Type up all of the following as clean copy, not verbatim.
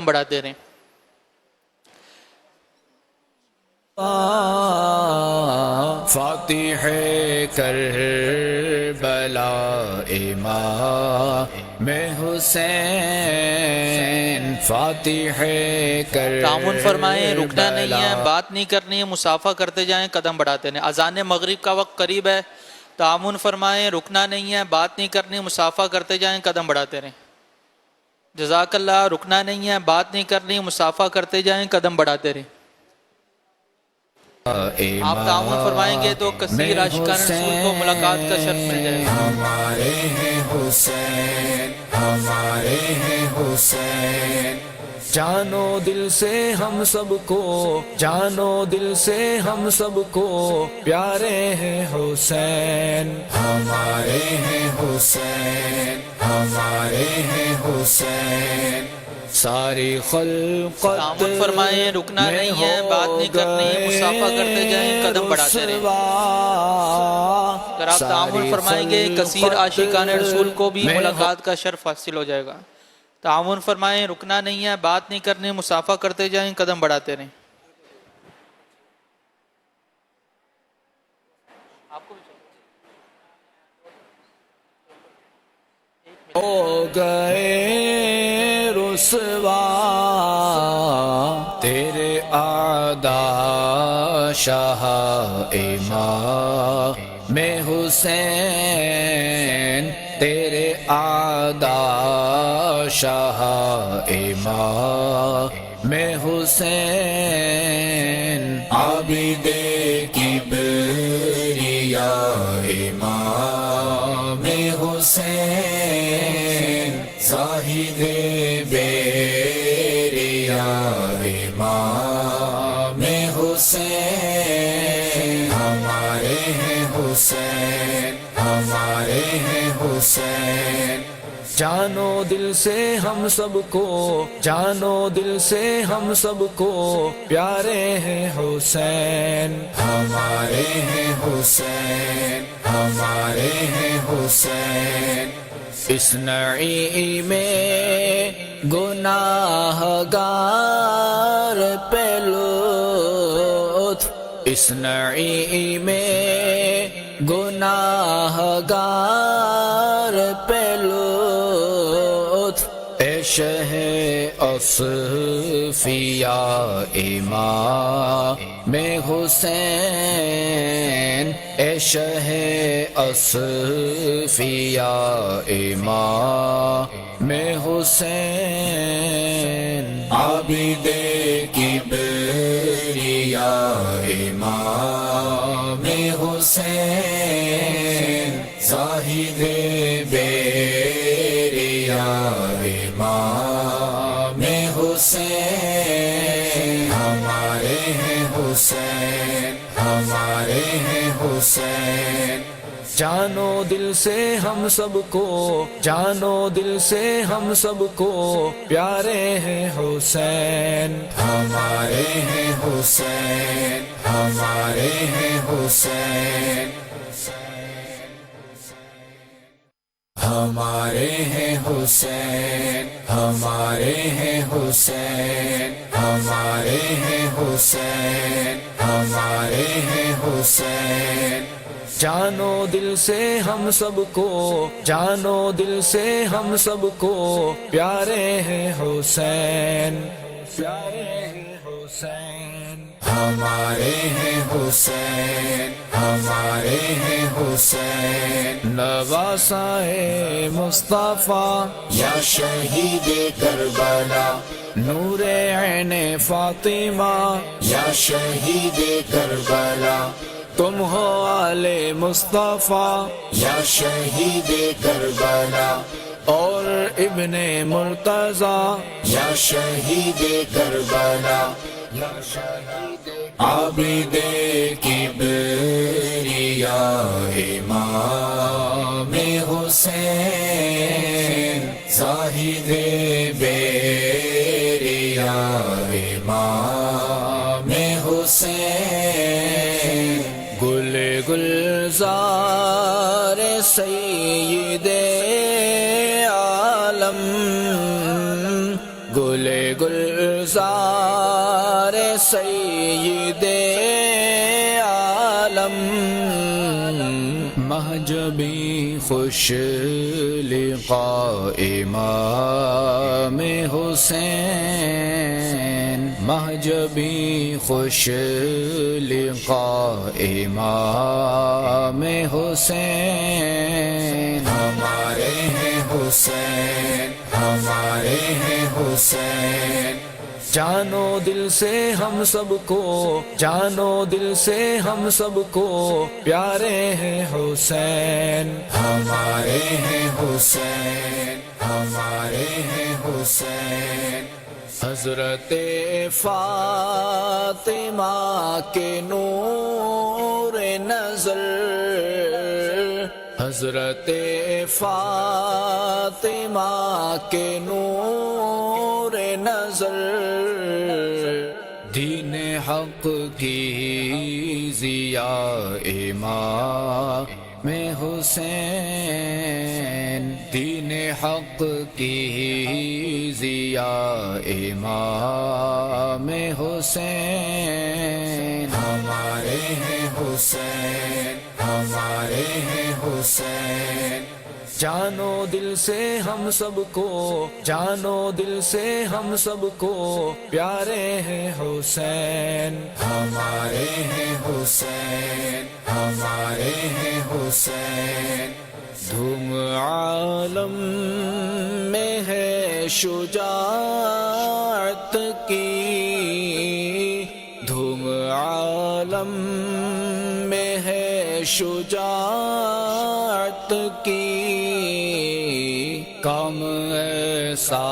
بڑھاتے رہیں۔ فاتح کربلا امام حسین، فاتح کربلا تعاون فرمائیں، رکنا نہیں ہے، بات نہیں کرنی ہے، مصافحہ کرتے جائیں، قدم بڑھاتے رہیں۔ اذان مغرب کا وقت قریب ہے، تعاون فرمائیں، رکنا نہیں ہے، بات نہیں کرنی، مصافحہ کرتے جائیں، قدم بڑھاتے رہیں۔ جزاک اللہ۔ رکنا نہیں ہے، بات نہیں کرنی، مصافحہ کرتے جائیں، قدم بڑھاتے رہیں۔ آپ تعاون فرمائیں گے تو کثیر عاشقان رسول کو ملاقات کا شرف مل جائے گا۔ ہمارے ہیں حسین، ہمارے ہیں حسین، جانو دل سے ہم سب کو، جانو دل سے ہم سب کو پیارے ہیں حسین، ہمارے ہیں حسین، ہمارے ہیں حسین، ساری خلقت تعاون فرمائیں، رکنا نہیں ہے، بات نہیں کرنی، مصافحہ کرتے جائیں، قدم بڑھاتے رہیں۔ اگر آپ تعاون فرمائیں گے کثیر عاشقان رسول کو بھی ملاقات کا شرف حاصل ہو جائے گا۔ تعاون فرمائیں، رکنا نہیں ہے، بات نہیں کرنی، مصافحہ کرتے جائیں، قدم بڑھاتے رہیں۔ ہو گئے رسوا تیرے اعداء شاہ امام حسین، تیرے اعداء شاہ امام حسین، عابد کبریاء امام حسین، زاہد بیریاء امام حسین، ہمارے ہیں حسین، ہمارے ہیں حسین، جانو دل سے ہم سب کو، جانو دل سے ہم سب کو پیارے ہیں حسین، ہمارے ہیں حسین، ہمارے ہیں حسین، اس نعیم گناہ گار پہ لطف، اس نعیم گناہ گار پہ لطف، اے شہ اصفیاء امام حسین، اے شہ اصفیاء امام حسین، عابد کبریاء امام حسین، زاہد بیریاء امام حسین، ہمارے ہیں حسین، ہمارے ہیں حسین، جانو دل سے ہم سب کو، جانو دل سے ہم سب کو پیارے ہیں حسین، ہمارے ہیں حسین، ہمارے ہیں حسین، ہمارے ہیں حسین، ہمارے ہیں حسین، ہمارے ہیں حسین، ہمارے ہیں حسین، جانو دل سے ہم سب کو، جانو دل سے ہم سب کو پیارے ہیں حسین، پیارے ہیں حسین، ہمارے ہیں حسین، ہمارے ہیں حسین، نواسائے مصطفیٰ یا شہید کربلا، نور عین فاطمہ یا شہید کربلا، تم ہو آل مصطفیٰ یا شہید کربلا، اور ابن مرتضیٰ یا شہید کربلا، عابد کبریاء امام حسین، زاہد بیریاء امام حسین، گل گلزار سید عالم، گل گل گلزار سید عالم مہجبی خوش لقاء امام حسین مہجبی خوش لقاء امام حسین ہمارے ہیں حسین ہمارے ہیں حسین جانو دل سے ہم سب کو جانو دل سے ہم سب کو پیارے ہیں حسین ہمارے ہیں حسین ہمارے ہیں حسین حضرت فاطمہ کے نور نظر حضرت فاطمہ کے نور نظر دین حق کی ضیاء امام حسین دین حق کی ضیاء امام حسین ہمارے ہیں حسین ہمارے ہیں حسین جانو دل سے ہم سب کو جانو دل سے ہم سب کو پیارے ہیں حسین ہمارے ہیں حسین ہمارے ہیں حسین دھوم عالم میں ہے شجاعت کی دھوم عالم میں ہے شجاعت کی کام ایسا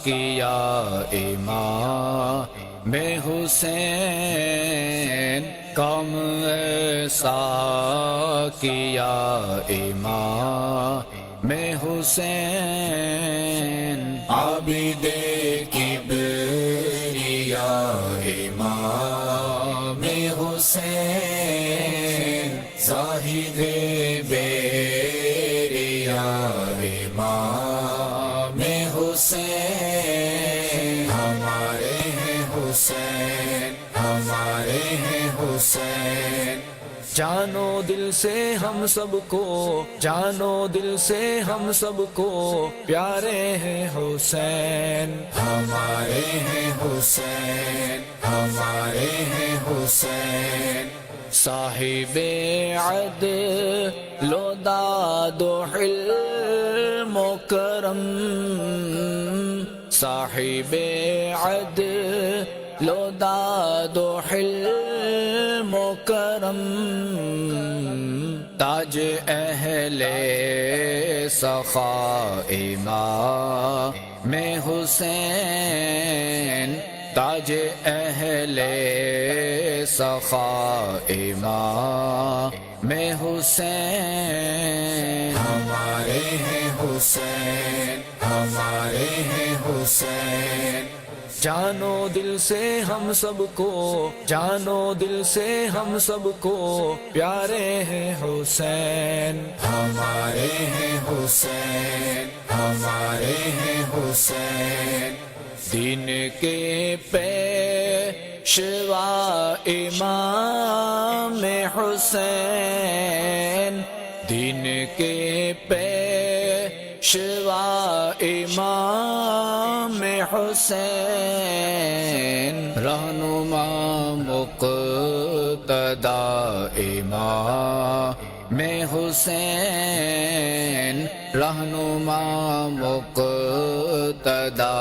کیا امام حسین کام ایسا کیا امام حسین عابد کبریا امام حسین زاہد بیریا امام حسین ہمارے ہیں حسین ہمارے ہیں حسین جانو دل سے ہم سب کو جانو دل سے ہم سب کو پیارے ہیں حسین ہمارے ہیں حسین ہمارے ہیں حسین صاحب عدل و داد و حلم و کرم صاحب عدل و داد و حلم و کرم تاج اہل سخا امام حسین تاج اہل سخا امام حسین ہمارے ہیں حسین ہمارے ہیں حسین جانو دل سے ہم سب کو جانو دل سے ہم سب کو پیارے ہیں حسین ہمارے ہیں حسین ہمارے ہیں حسین دین کے پیشوا امام حسین دین کے پیشوا امام حسین رہنما مقتدا امام حسین رہنما مقتدا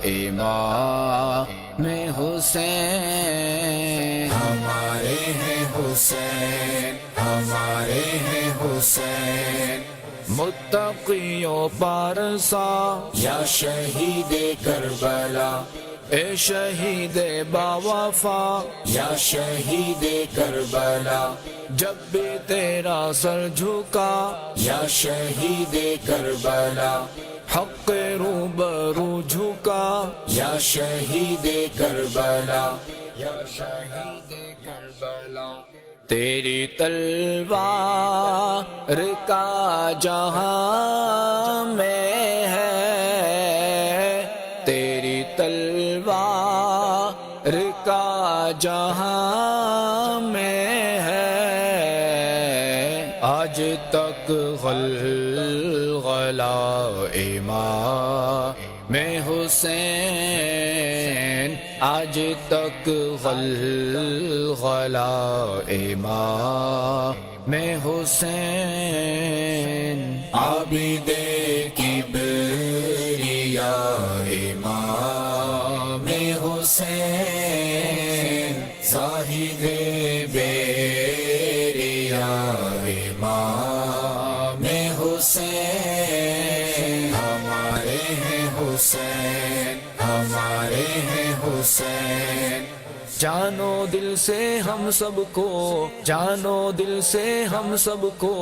امام حسین ہمارے ہیں حسین ہمارے ہیں حسین متقیوں پارسا یا شہید کربلا اے شہید باوفا یا شہید کربلا جب بھی تیرا سر جھکا یا شہید کربلا حق روبرو جھکا یا شہید کربلا یا شہید کربلا تیری تلوار کا جہاں میں ہے تیری تلوار تلوار کا جہاں میں ہے، آج تک غلغلہ امام حسین، آج تک غلغلہ امام حسین، عابد کبریاء امام حسین، زاہد بیریاء امام حسین، ہمارے ہیں حسین، ہمارے ہیں حسین، جانو دل سے ہم سب کو، جانو دل سے ہم سب کو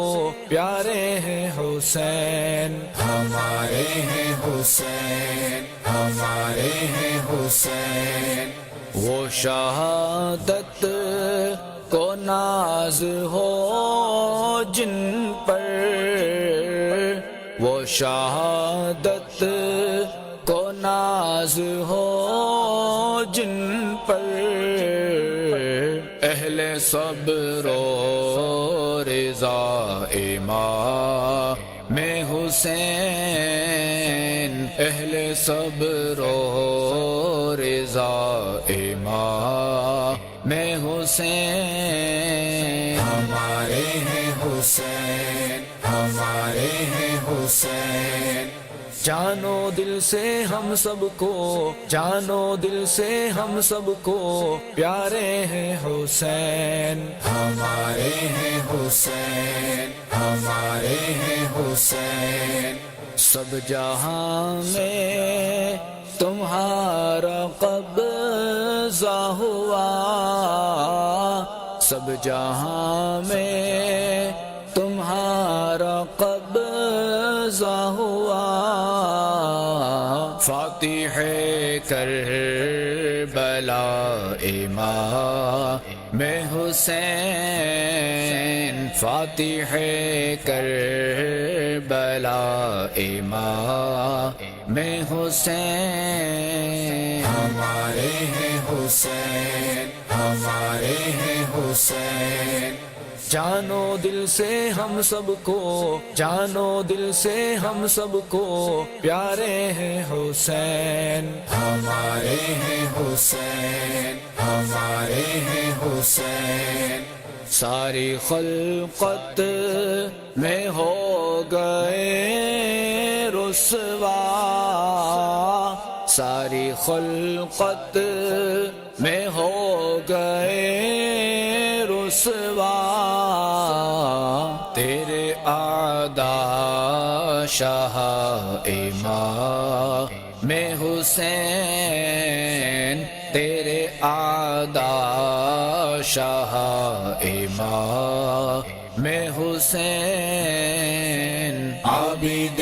پیارے ہیں حسین، ہمارے ہیں حسین، ہمارے ہیں حسین، وہ شہادت کو ناز ہو جن پر، وہ شہادت کو ناز ہو جن پر، اہل صبر و رضا امام حسین، اہل صبر و رضا امام حسین، ہمارے ہیں حسین، ہمارے ہیں حسین، جانو دل سے ہم سب کو، جانو دل سے ہم سب کو پیارے ہیں حسین، ہمارے ہیں حسین، ہمارے ہیں حسین، سب جہاں میں تمہارا قبضہ ہوا، سب جہاں میں تمہارا قبضہ ہوا، فاتح کربلا امام حسین، فاتح کربلا امام حسین، ہمارے ہیں حسین، ہمارے ہیں حسین، جانو دل سے ہم سب کو، جانو دل سے ہم سب کو پیارے ہیں حسین، ہمارے ہیں حسین، ہمارے ہیں حسین، ساری خلقت میں ہو گئے رسوا، ساری خلقت میں ہو گئے رسوا، تیرے اعداء شاہ امام حسین، تیرے اعداء شاہ امام حسین، عابد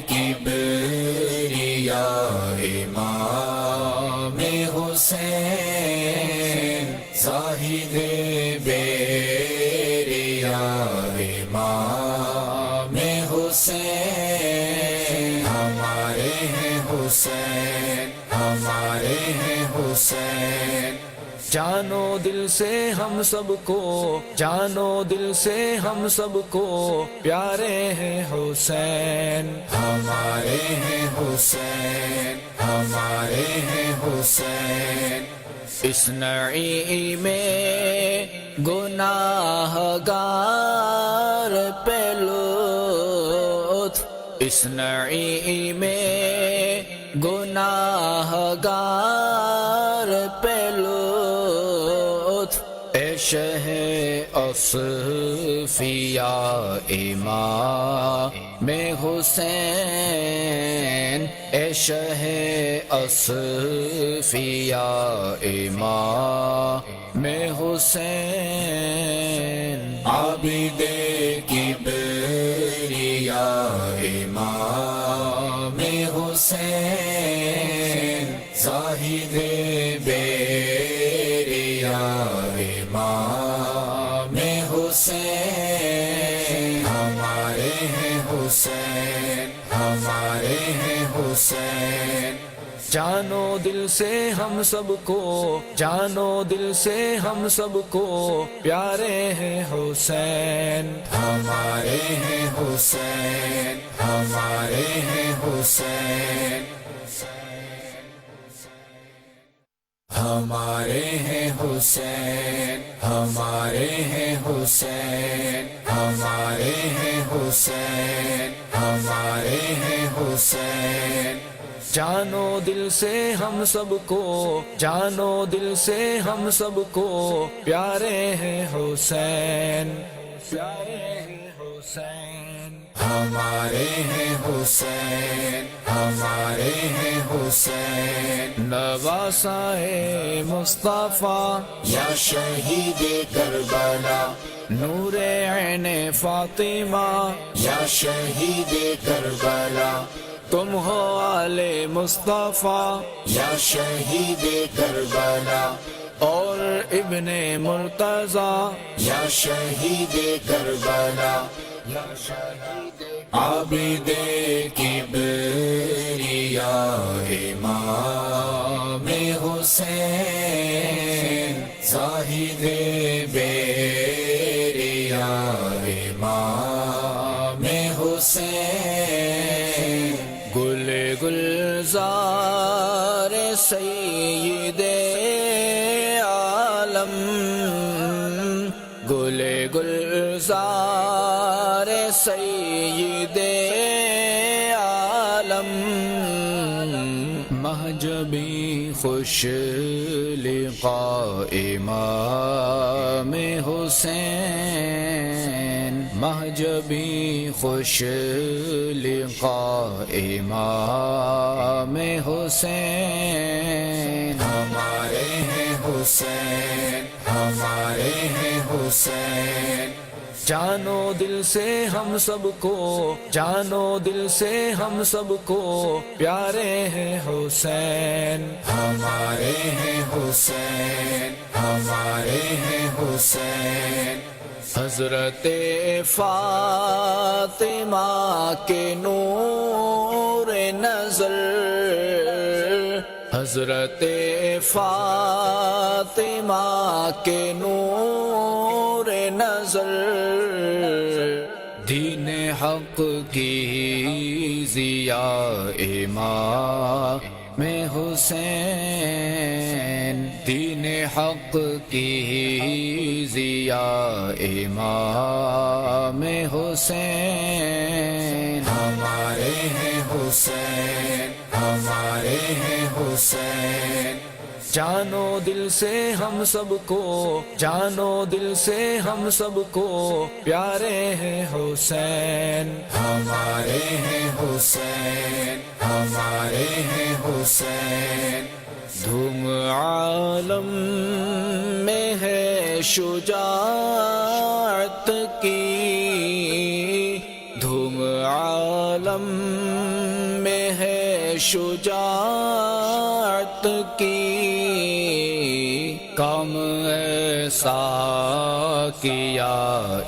کبریاء امام حسین، زاہد بیریاء امام حسین، ہمارے ہیں حسین، ہمارے ہیں حسین، جانو دل سے ہم سب کو، جانو دل سے ہم سب کو پیارے ہیں حسین، ہمارے ہیں حسین، ہمارے ہیں حسین، اس نعیم گناہ گار پہ لطف، اس نعیم گناہ گار پہ لطف، اے شہ اصفیاء امام حسین، اے شہ اصفیاء امام حسین، عابد کبریاء امام حسین، زاہد بیریاء امام حسین، ہمارے ہیں حسین، ہمارے ہیں حسین، جانو دل سے ہم سب کو، جانو دل سے ہم سب کو پیارے ہیں حسین، ہمارے ہیں حسین، ہمارے ہیں حسین، ہمارے ہیں حسین، ہمارے ہیں حسین، ہمارے ہیں حسین، ہمارے ہیں حسین، جانو دل سے ہم سب کو، جانو دل سے ہم سب کو پیارے ہیں حسین، پیارے ہیں حسین، ہمارے ہیں حسین، ہمارے ہیں حسین، نواسائے مصطفیٰ یا شہید کربلا، نور عین فاطمہ، یا شہید کربلا، تم ہو آل مصطفیٰ یا شہید کربلا، اور ابن مرتضیٰ، یا شہید کربلا، عابد کبریا امام حسین، زاہد بیریا امام حسین، گل گلزار سید عالم، گل گلزار سید عالم، مہجبی خوش لقاء امام حسین، مہجبی خوش لقاء امام حسین، ہمارے ہیں حسین، ہمارے ہیں حسین، جانو دل سے ہم سب کو، جانو دل سے ہم سب کو پیارے ہیں حسین، ہمارے ہیں حسین، ہمارے ہیں حسین، حضرت فاطمہ کے نور نظر، حضرت فاطمہ کے نور نظر، دین حق کی ضیا امام حسین، دین حق کی ضیا امام حسین، ہمارے ہیں حسین، ہمارے ہیں حسین، جانو دل سے ہم سب کو، جانو دل سے ہم سب کو پیارے ہیں حسین، ہمارے ہیں حسین، ہمارے ہیں حسین، دھوم عالم میں ہے شجاعت کی، دھوم عالم میں ہے شجاعت کی، کام ایسا کیا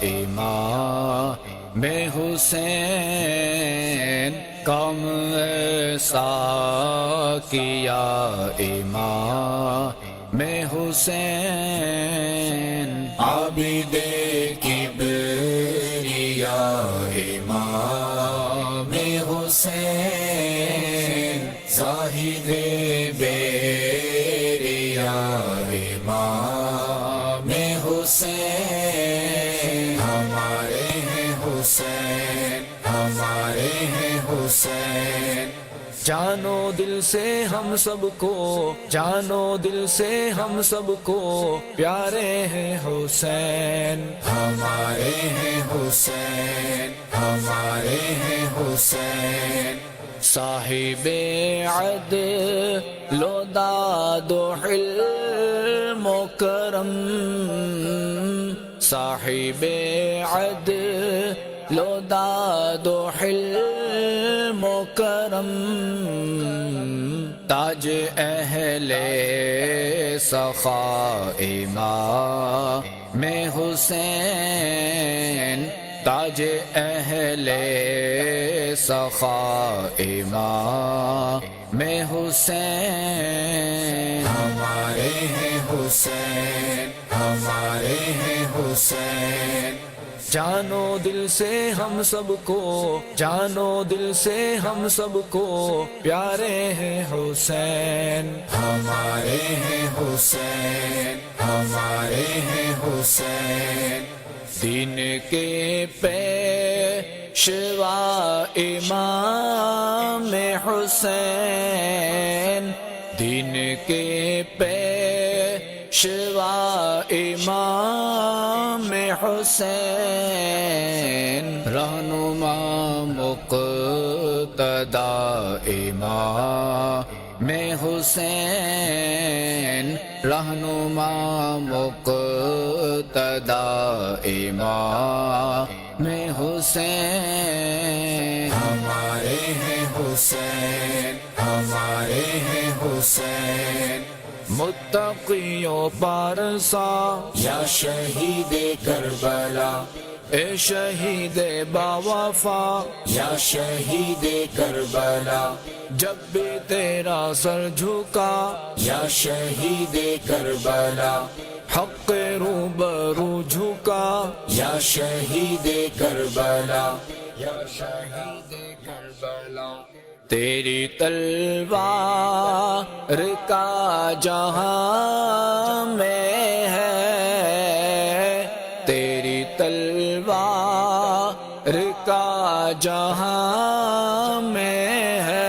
امام حسین، کام ایسا کیا امام حسین، عابد کبریا امام حسین، زاہد بیریا امام حسین، ہمارے ہیں حسین، ہمارے ہیں حسین، جانو دل سے ہم سب کو، جانو دل سے ہم سب کو پیارے ہیں حسین، ہمارے ہیں حسین، ہمارے ہیں حسین، صاحب عدل و داد و حلم و کرم، صاحب عدل و داد و حلم و کرم، تاج اہل سخا امام حسین، تاج اہل سخا امام میں حسین ہمارے ہیں حسین ہمارے ہیں حسین جانو دل سے ہم سب کو جانو دل سے ہم سب کو پیارے ہیں حسین ہمارے ہیں حسین ہمارے ہیں حسین دین کے پیشوا امام حسین دین کے پیشوا امام حسین رہنما مقتدا امام حسین رہنما مقتدا امام حسین ہمارے ہیں حسین ہمارے ہیں حسین متقیوں پارسا یا شہید کربلا اے شہید باوفا یا شہید کربلا جب بھی تیرا سر جھکا یا شہید کربلا حق روبرو جھکا یا شہید کربلا یا شہید کربلا تیری تلوار کا جہاں میں ہے تیری تلوار کا جہاں میں ہے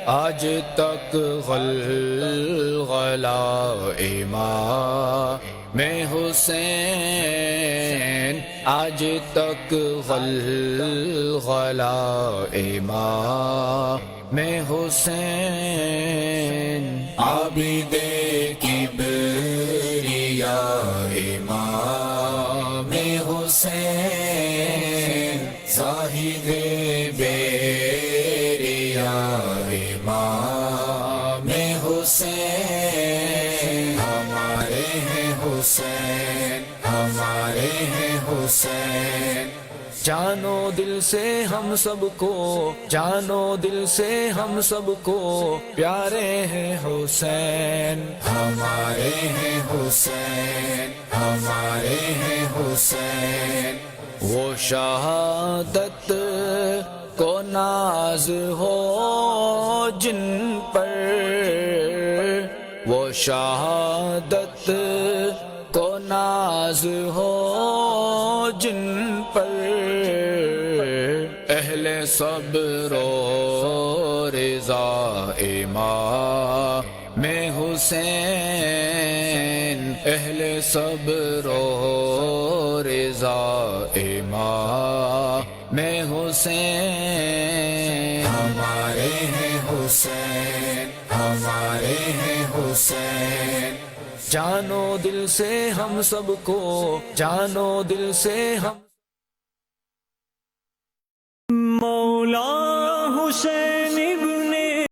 آج تک غلغلہ امام حسین آج تک غلغلہ امام حسین عابد کبریا امام حسین زاہد بیریا امام حسین ہمارے ہیں حسین ہمارے ہیں حسین جانو دل سے ہم سب کو جانو دل سے ہم سب کو پیارے ہیں حسین ہمارے ہیں حسین ہمارے ہیں حسین وہ شہادت کو ناز ہو جن پر وہ شہادت کو ناز ہو جن پر اہل صبر و رضا امام حسین اہل صبر و رضا امام حسین ہمارے ہیں حسین ہمارے ہیں حسین جانو دل سے ہم سب کو جانو دل سے ہم مولا حسین